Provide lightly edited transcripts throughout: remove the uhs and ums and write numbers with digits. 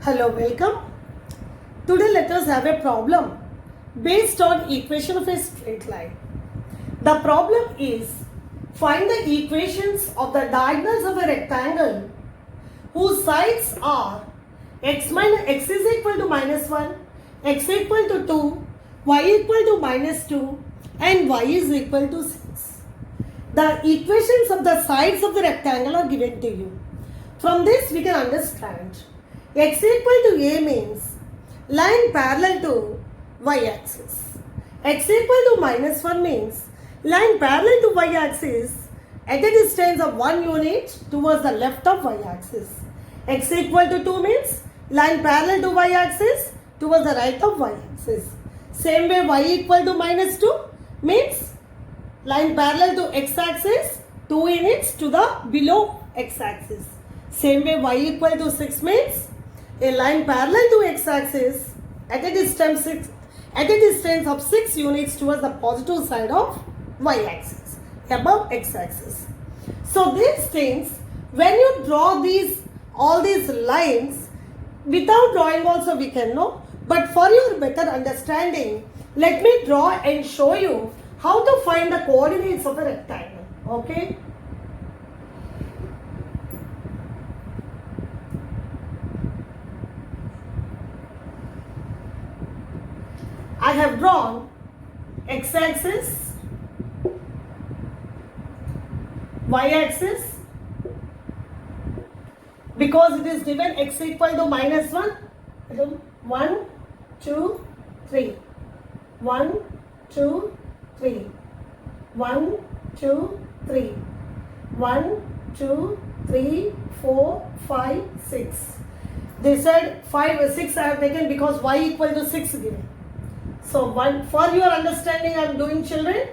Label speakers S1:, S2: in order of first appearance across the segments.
S1: Hello, welcome. Today let us have a problem based on equation of a straight line. The problem is find the equations of the diagonals of a rectangle whose sides are x is equal to minus 1, x equal to 2, y equal to minus 2 and y is equal to 6. The equations of the sides of the rectangle are given to you. From this we can understand x equal to a means line parallel to y-axis. X equal to minus 1 means line parallel to y-axis at a distance of 1 unit towards the left of y-axis. X equal to 2 means line parallel to y-axis towards the right of y-axis. Same way y equal to minus 2 means line parallel to x-axis 2 units to the below x-axis. Same way y equal to 6 means a line parallel to x-axis at a distance of 6 units towards the positive side of y-axis above x-axis. So these things, when you draw all these lines, without drawing also we can know, but for your better understanding, let me draw and show you how to find the coordinates of a rectangle. Okay? I have drawn x-axis, y-axis, because it is given x equal to minus 1, 1, 2, 3, 1, 2, 3, 1, 2, 3, 1, 2, 3, 4, 5, 6. They said 5 or 6 I have taken because y equal to 6 given. So for your understanding I am doing, children.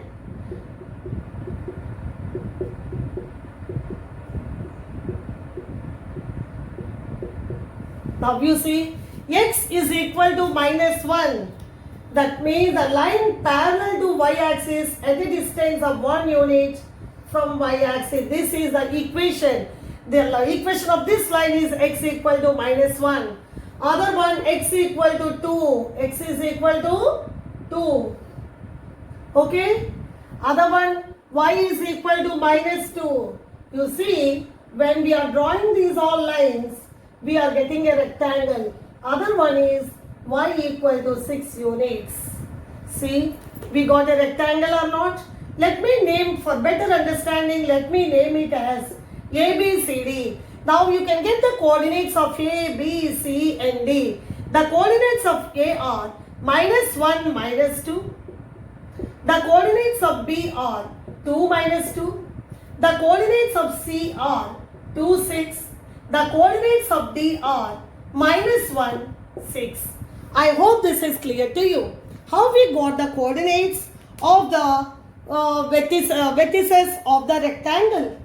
S1: Now you see x is equal to minus 1. That means the line parallel to y-axis at a distance of 1 unit from y-axis. This is the equation. The equation of this line is x equal to minus 1. Other one x equal to 2. X is equal to 2. Okay. Other one y is equal to minus 2. You see, when we are drawing these all lines, we are getting a rectangle. Other one is y equal to 6 units. See, we got a rectangle or not? Let me name, for better understanding, let me name it as A, B, C, D. Now you can get the coordinates of A, B, C and D. The coordinates of A are minus 1, minus 2. The coordinates of B are 2, minus 2. The coordinates of C are 2, 6. The coordinates of D are minus 1, 6. I hope this is clear to you. How we got the coordinates of the vertices of the rectangle?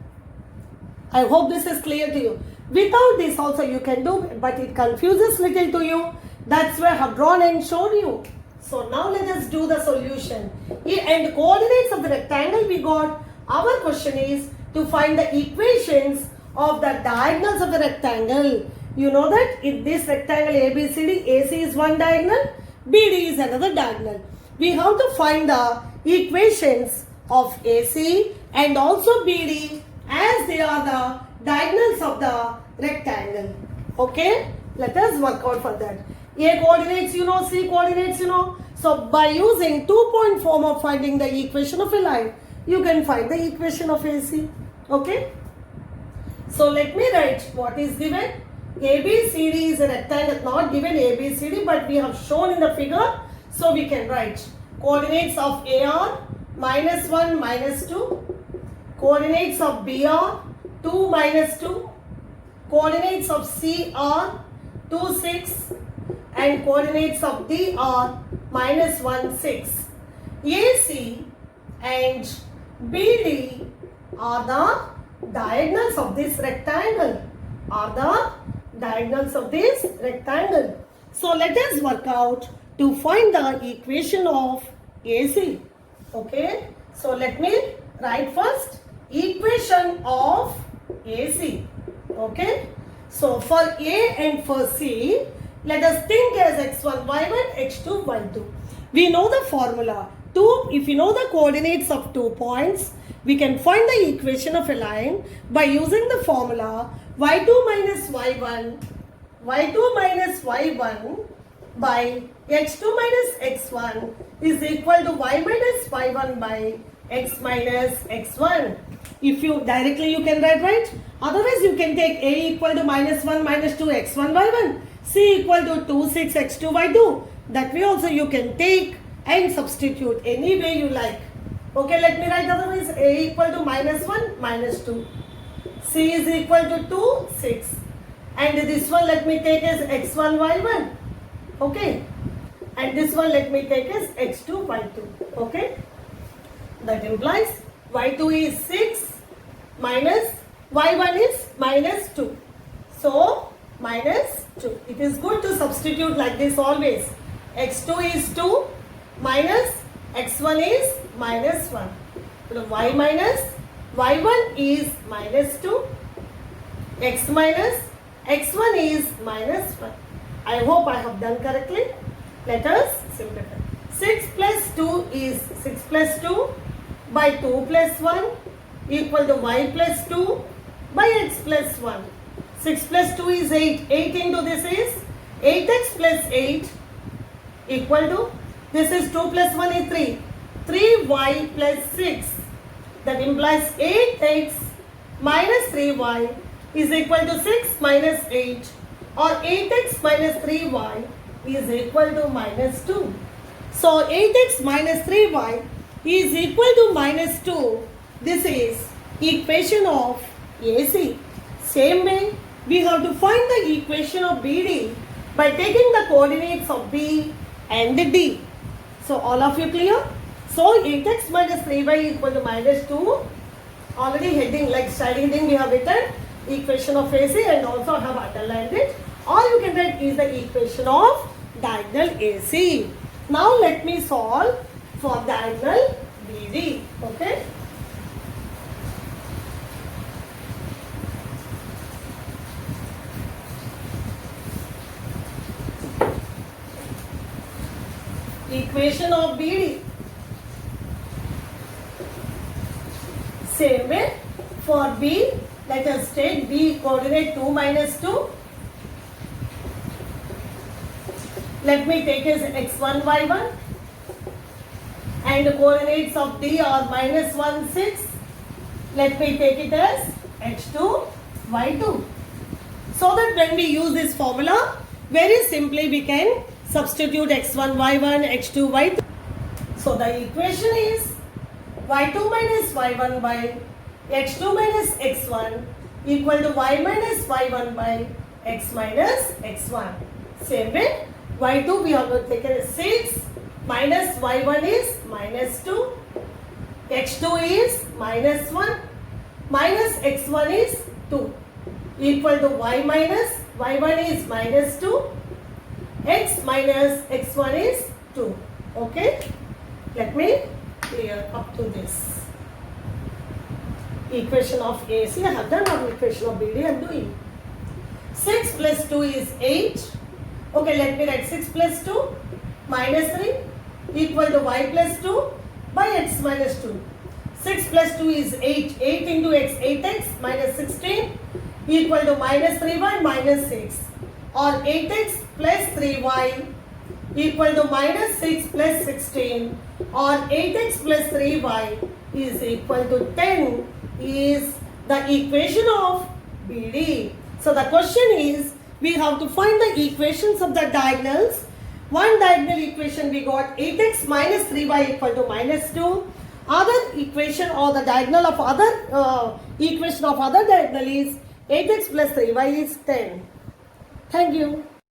S1: I hope this is clear to you. Without this also you can do, but it confuses little to you. That's why I have drawn and shown you. So now let us do the solution. And coordinates of the rectangle we got. Our question is to find the equations of the diagonals of the rectangle. You know that in this rectangle ABCD, AC is one diagonal, BD is another diagonal. We have to find the equations of AC and also BD as they are the diagonals of the rectangle. Okay, let us work out for that. A coordinates you know, C coordinates you know. So by using 2-point form of finding the equation of a line, you can find the equation of AC. Okay. So let me write what is given. ABCD is a rectangle, not given ABCD, but we have shown in the figure. So we can write coordinates of A are minus 1, minus 2. Coordinates of B are 2, minus 2. Coordinates of C are 2, 6. And coordinates of D are minus 1, 6. AC and BD are the diagonals of this rectangle. So let us work out to find the equation of AC. Okay. So let me write first equation of AC. Okay. So for A and for C, let us think as x1, y1, x2, y2. We know the formula. If you know the coordinates of 2 points, we can find the equation of a line by using the formula y2 minus y1 by x2 minus x1 is equal to y minus y1 by x minus x1. If you directly you can write, right? Otherwise you can take A equal to minus 1 minus 2 x1 y1, C equal to 2 6 x2 y2. That way also you can take and substitute any way you like. Okay, let me write otherwise. A equal to minus 1 minus 2. C is equal to 2 6. And this one let me take as x1 y1. Okay. And this one let me take as x2 y2. Okay. That implies y2 is 6 minus y1 is minus 2. So minus 2. It is good to substitute like this always. x2 is 2 minus x1 is minus 1. So y minus y1 is minus 2. X minus x1 is minus 1. I hope I have done correctly. Let us simplify. 6 plus 2 is 6 plus 2 by 2 plus 1 equal to y plus 2 by x plus 1. 6 plus 2 is 8. 8 into this is 8x plus 8 equal to, this is 2 plus 1 is 3. 3y plus 6. That implies 8x minus 3y is equal to 6 minus 8, or 8x minus 3y is equal to minus 2. So 8x minus 3y is equal to minus 2. This is equation of AC. Same way, we have to find the equation of BD by taking the coordinates of B and D. So all of you clear? So 8x minus 3y equal to minus 2. Already heading, like study heading we have written equation of AC and also have underlined it. Or you can write is the equation of diagonal AC. Now let me solve for diagonal BD. Okay. Equation of BD. Same way for B, let us take B coordinate 2 minus 2. Let me take as x1 y1 and the coordinates of D are minus 1 6. Let me take it as x2 y2. So that when we use this formula, very simply we can substitute x1 y1 x2 y2. So the equation is y2 minus y1 by x2 minus x1 equal to y minus y1 by x minus x1. Same way, y2 we have to take it as 6 minus y1 is minus 2, x2 is minus 1, minus x1 is 2 equal to y minus y1 is minus 2, x minus x1 is 2. Okay, let me clear up to this. Equation of AC, I have done on equation of BD I am doing. 6 plus 2 is 8. Okay, let me write 6 plus 2 minus 3 equal to y plus 2 by x minus 2. 6 plus 2 is 8. 8 into x, 8x minus 16 equal to minus 3y minus 6. Or 8x plus 3y equal to minus 6 plus 16. Or 8x plus 3y is equal to 10 is the equation of BD. So the question is, we have to find the equations of the diagonals. One diagonal equation we got 8x minus 3y equal to minus 2. Other equation or the diagonal of other equation of other diagonal is 8x plus 3y is 10. Thank you.